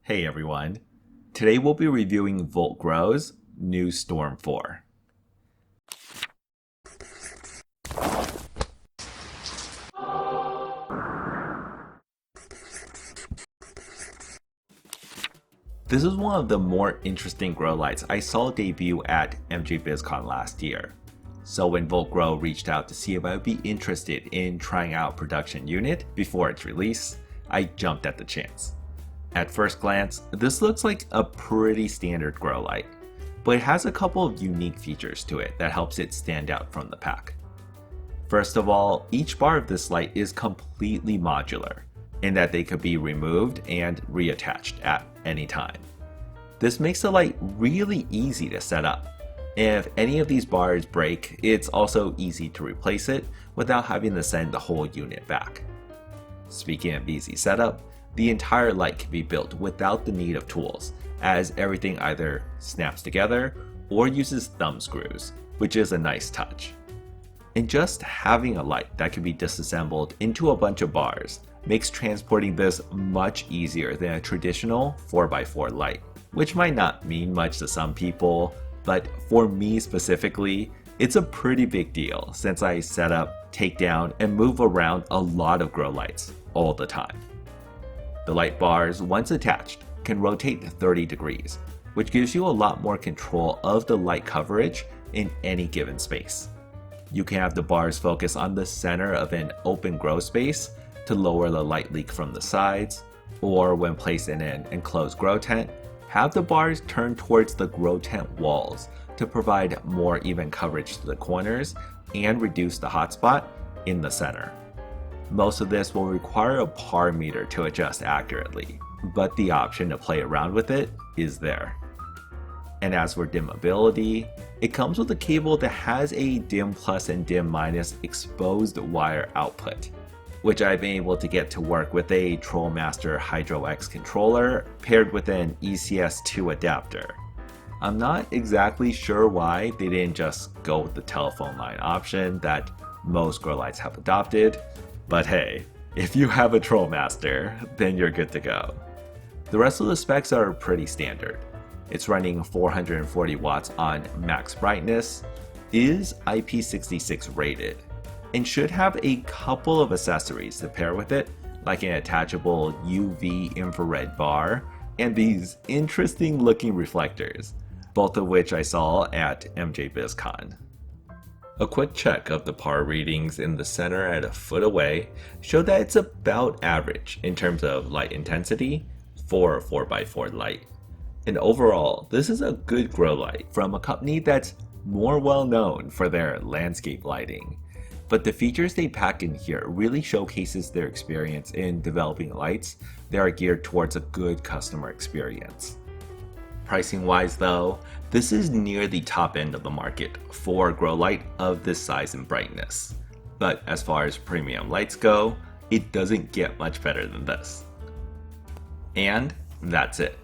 Hey everyone, today we'll be reviewing VoltGrow's new Storm 4. This is one of the more interesting grow lights I saw debut at MJBizCon last year. So when VoltGrow reached out to see if I would be interested in trying out a production unit before its release, I jumped at the chance. At first glance, this looks like a pretty standard grow light, but it has a couple of unique features to it that helps it stand out from the pack. First of all, each bar of this light is completely modular, in that they could be removed and reattached at any time. This makes the light really easy to set up. If any of these bars break, it's also easy to replace it without having to send the whole unit back. Speaking of easy setup, the entire light can be built without the need of tools, as everything either snaps together or uses thumb screws, which is a nice touch. And just having a light that can be disassembled into a bunch of bars makes transporting this much easier than a traditional 4x4 light, which might not mean much to some people, but for me specifically, it's a pretty big deal since I set up, take down, and move around a lot of grow lights all the time. The light bars, once attached, can rotate 30 degrees, which gives you a lot more control of the light coverage in any given space. You can have the bars focus on the center of an open grow space to lower the light leak from the sides, or when placed in an enclosed grow tent, have the bars turn towards the grow tent walls to provide more even coverage to the corners and reduce the hotspot in the center. Most of this will require a par meter to adjust accurately, but the option to play around with it is there. And as for dimmability, it comes with a cable that has a dim plus and dim minus exposed wire output, which I've been able to get to work with a Trollmaster Hydro X controller paired with an ECS2 adapter. I'm not exactly sure why they didn't just go with the telephone line option that most grow lights have adopted, but hey, if you have a Trollmaster, then you're good to go. The rest of the specs are pretty standard. It's running 440 watts on max brightness, is IP66 rated, and should have a couple of accessories to pair with it, like an attachable UV infrared bar and these interesting looking reflectors, both of which I saw at MJBizCon. A quick check of the par readings in the center at a foot away showed that it's about average in terms of light intensity for a 4x4 light. And overall, this is a good grow light from a company that's more well known for their landscape lighting. But the features they pack in here really showcases their experience in developing lights that are geared towards a good customer experience. Pricing wise though, this is near the top end of the market for a grow light of this size and brightness. But as far as premium lights go, it doesn't get much better than this. And that's it.